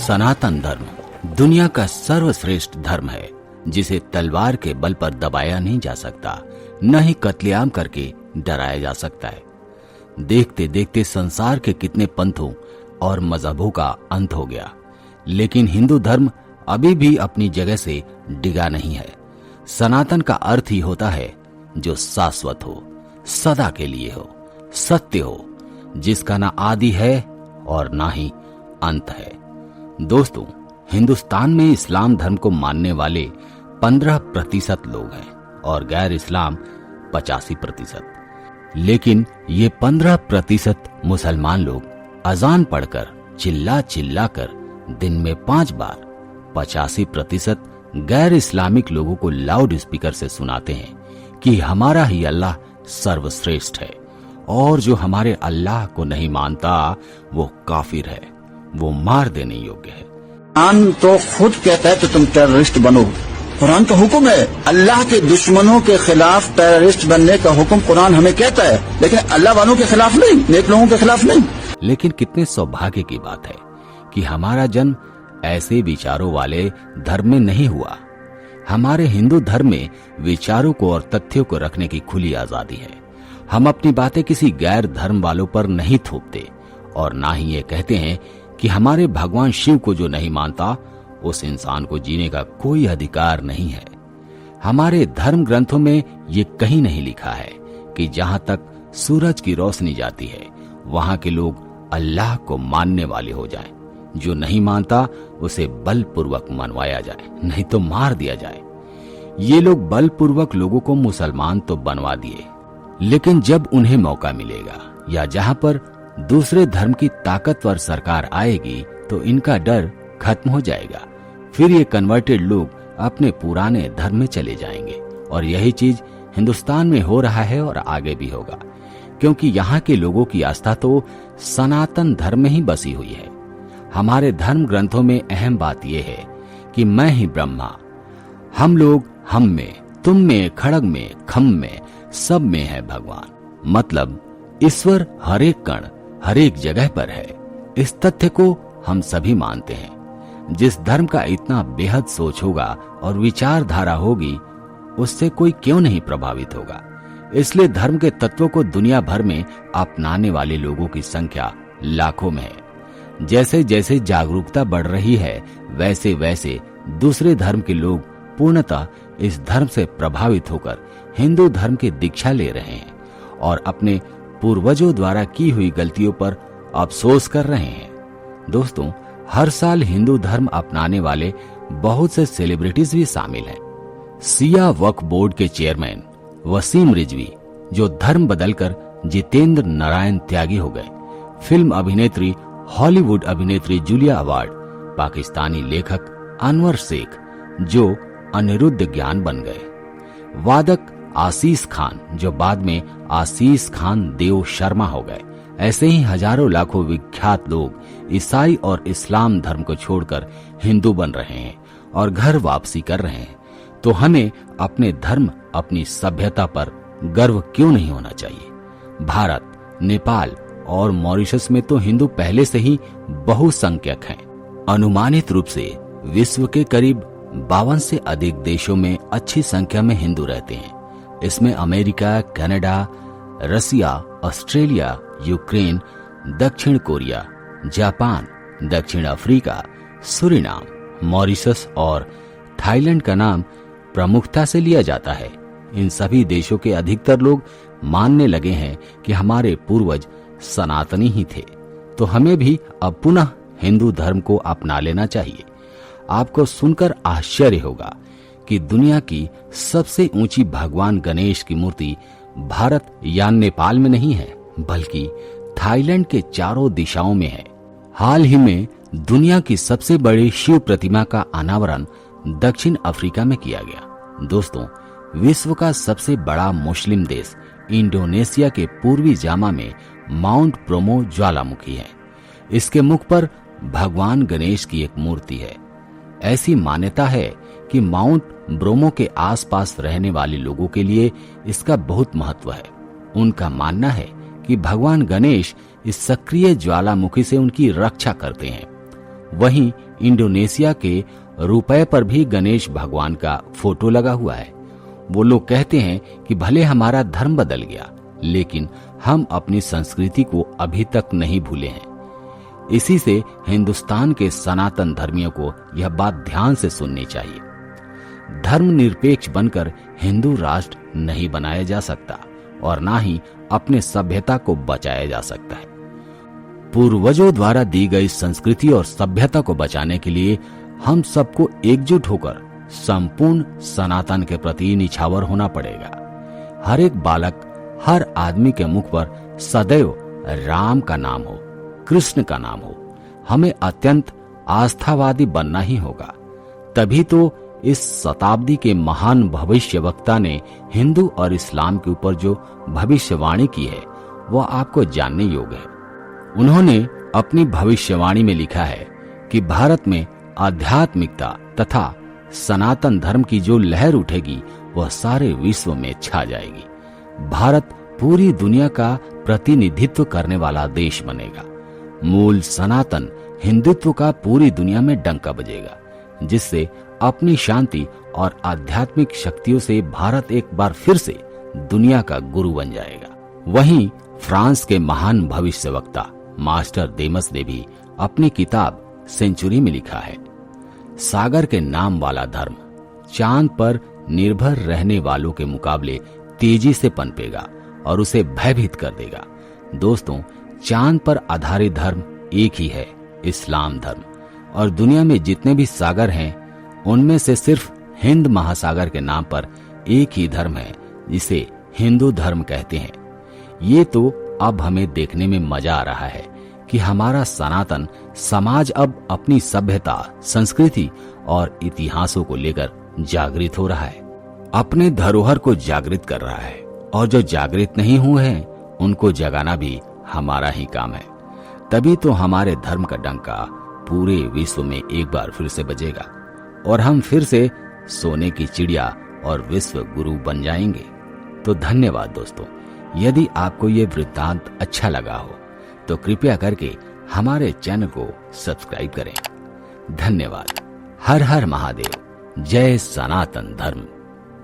सनातन धर्म दुनिया का सर्वश्रेष्ठ धर्म है, जिसे तलवार के बल पर दबाया नहीं जा सकता, न ही कत्लेआम करके डराया जा सकता है। देखते देखते संसार के कितने पंथों और मजहबों का अंत हो गया, लेकिन हिंदू धर्म अभी भी अपनी जगह से डिगा नहीं है। सनातन का अर्थ ही होता है जो शाश्वत हो, सदा के लिए हो, सत्य हो, जिसका ना आदि है और ना ही अंत है। दोस्तों, हिंदुस्तान में इस्लाम धर्म को मानने वाले 15% लोग हैं और गैर इस्लाम 85%। लेकिन ये 15% मुसलमान लोग अजान पढ़कर चिल्ला चिल्ला कर दिन में 5 बार 85% गैर इस्लामिक लोगों को लाउड स्पीकर से सुनाते हैं कि हमारा ही अल्लाह सर्वश्रेष्ठ है, और जो हमारे अल्लाह को नहीं मानता वो काफिर है, वो मार देने योग्य है। कुरान तो खुद कहता है कि तुम टेररिस्ट बनो। कुरान का हुक्म है, अल्लाह के दुश्मनों के खिलाफ टेररिस्ट बनने का हुक्म कुरान हमें कहता है, लेकिन अल्लाह वालों के खिलाफ नहीं, नेक लोगों के खिलाफ नहीं। लेकिन कितने सौभाग्य की बात है कि हमारा जन्म ऐसे विचारों वाले धर्म में नहीं हुआ। हमारे हिंदू धर्म में विचारों को और तथ्यों को रखने की खुली आजादी है। हम अपनी बातें किसी गैर धर्म वालों पर नहीं थोपते, और ना ही ये कहते हैं कि हमारे भगवान शिव को जो नहीं मानता उस इंसान को जीने का कोई अधिकार नहीं है। हमारे धर्म ग्रंथों में ये कहीं नहीं लिखा है कि जहां तक सूरज की रोशनी जाती है वहां के लोग अल्लाह को मानने वाले हो जाएं। जो नहीं मानता उसे बलपूर्वक मनवाया जाए, नहीं तो मार दिया जाए। ये लोग बलपूर्वक लोगों को मुसलमान तो बनवा दिए, लेकिन जब उन्हें मौका मिलेगा या जहां पर दूसरे धर्म की ताकतवर सरकार आएगी तो इनका डर खत्म हो जाएगा। फिर ये कन्वर्टेड लोग अपने पुराने धर्म में चले जाएंगे, और यही चीज हिंदुस्तान में हो रहा है और आगे भी होगा, क्योंकि यहाँ के लोगों की आस्था तो सनातन धर्म में ही बसी हुई है। हमारे धर्म ग्रंथों में अहम बात यह है कि मैं ही ब्रह्मा, हम लोग हम में, तुम में, खड़ग में, खम में, सब में है भगवान। मतलब ईश्वर हर एक कण हर एक जगह पर है। इस तथ्य को हम सभी मानते हैं। जिस धर्म का इतना बेहद सोच होगा और विचारधारा होगी, उससे कोई क्यों नहीं प्रभावित होगा। इसलिए धर्म के तत्वों को दुनिया भर में अपनाने वाले लोगों की संख्या लाखों में है। जैसे जैसे जागरूकता बढ़ रही है, वैसे वैसे दूसरे धर्म के लोग पूर्णतः इस धर्म से प्रभावित होकर हिंदू धर्म की दीक्षा ले रहे हैं और अपने पूर्वजों द्वारा की हुई गलतियों पर अफसोस कर रहे हैं। दोस्तों, हर साल हिंदू धर्म अपनाने वाले बहुत से सेलिब्रिटीज भी शामिल हैं। सिया वक्फ बोर्ड के चेयरमैन वसीम रिजवी, जो धर्म बदलकर जितेंद्र नारायण त्यागी हो गए, फिल्म अभिनेत्री, हॉलीवुड अभिनेत्री जूलिया अवार्ड, पाकिस्तानी लेखक अनवर शेख, जो अनिरुद्ध ज्ञान बन गए, वादक आशीष खान, जो बाद में आशीष खान देव शर्मा हो गए। ऐसे ही हजारों लाखों विख्यात लोग ईसाई और इस्लाम धर्म को छोड़कर हिंदू बन रहे हैं और घर वापसी कर रहे हैं। तो हमें अपने धर्म, अपनी सभ्यता पर गर्व क्यों नहीं होना चाहिए। भारत, नेपाल और मॉरिशस में तो हिंदू पहले से ही बहुसंख्यक हैं। अनुमानित रूप से विश्व के करीब 52 से अधिक देशों में अच्छी संख्या में हिंदू रहते हैं। इसमें अमेरिका, कनाडा, रसिया, ऑस्ट्रेलिया, यूक्रेन, दक्षिण कोरिया, जापान, दक्षिण अफ्रीका, सूरीनाम, मॉरिशस और थाईलैंड का नाम प्रमुखता से लिया जाता है। इन सभी देशों के अधिकतर लोग मानने लगे हैं कि हमारे पूर्वज सनातनी ही थे, तो हमें भी अब पुनः हिंदू धर्म को अपना लेना चाहिए। आपको सुनकर आश्चर्य होगा कि दुनिया की सबसे ऊंची भगवान गणेश की मूर्ति भारत या नेपाल में नहीं है, बल्कि थाईलैंड के चारों दिशाओं में है। हाल ही में दुनिया की सबसे बड़ी शिव प्रतिमा का अनावरण दक्षिण अफ्रीका में किया गया। दोस्तों, विश्व का सबसे बड़ा मुस्लिम देश इंडोनेशिया के पूर्वी जामा में माउंट ब्रोमो ज्वालामुखी है। इसके मुख पर भगवान गणेश की एक मूर्ति है। ऐसी मान्यता है कि माउंट ब्रोमो के आसपास रहने वाले लोगों के लिए इसका बहुत महत्व है। उनका मानना है कि भगवान गणेश इस सक्रिय ज्वालामुखी से उनकी रक्षा करते हैं। वहीं इंडोनेशिया के रुपए पर भी गणेश भगवान का फोटो लगा हुआ है। वो लोग कहते हैं कि भले हमारा धर्म बदल गया, लेकिन हम अपनी संस्कृति को अभी तक नहीं भूले हैं। इसी से हिंदुस्तान के सनातन धर्मियों को यह बात ध्यान से सुननी चाहिए। धर्मनिरपेक्ष बनकर हिंदू राष्ट्र नहीं बनाया जा सकता और ना ही अपने सभ्यता को बचाया जा सकता है। पूर्वजों द्वारा दी गई संस्कृति और सभ्यता को बचाने के लिए हम सबको एकजुट होकर संपूर्ण सनातन के प्रति निछावर होना पड़ेगा। हर एक बालक, हर आदमी के मुख पर सदैव राम का नाम हो, कृष्ण का नाम हो। हमें अत्यंत आस्थावादी बनना ही होगा। तभी तो इस शताब्दी के महान भविष्यवक्ता ने हिंदू और इस्लाम के ऊपर जो भविष्यवाणी की है वह आपको जानने योग्य है। उन्होंने अपनी भविष्यवाणी में लिखा है कि भारत में आध्यात्मिकता तथा सनातन धर्म की जो लहर उठेगी वह सारे विश्व में छा जाएगी। भारत पूरी दुनिया का प्रतिनिधित्व करने वाला देश बनेगा। मूल सनातन हिंदुत्व का पूरी दुनिया में डंका बजेगा, जिससे अपनी शांति और आध्यात्मिक शक्तियों से भारत एक बार फिर से दुनिया का गुरु बन जाएगा। वहीं फ्रांस के महान भविष्यवक्ता मास्टर देमस ने भी अपनी किताब सेंचुरी में लिखा है, सागर के नाम वाला धर्म चांद पर निर्भर रहने वालों के मुकाबले तेजी से पनपेगा और उसे भयभीत कर देगा। दोस्तों, चांद पर आधारित धर्म एक ही है, इस्लाम धर्म। और दुनिया में जितने भी सागर हैं उनमें से सिर्फ हिंद महासागर के नाम पर एक ही धर्म है, जिसे हिंदू धर्म कहते हैं। ये तो अब हमें देखने में मजा आ रहा है कि हमारा सनातन समाज अब अपनी सभ्यता, संस्कृति और इतिहासों को लेकर जागृत हो रहा है, अपने धरोहर को जागृत कर रहा है। और जो जागृत नहीं हुए हैं उनको जगाना भी हमारा ही काम है। तभी तो हमारे धर्म का डंका पूरे विश्व में एक बार फिर से बजेगा और हम फिर से सोने की चिड़िया और विश्व गुरु बन जाएंगे। तो धन्यवाद दोस्तों। यदि आपको ये वृत्तांत अच्छा लगा हो तो कृपया करके हमारे चैनल को सब्सक्राइब करें। धन्यवाद। हर हर महादेव। जय सनातन धर्म।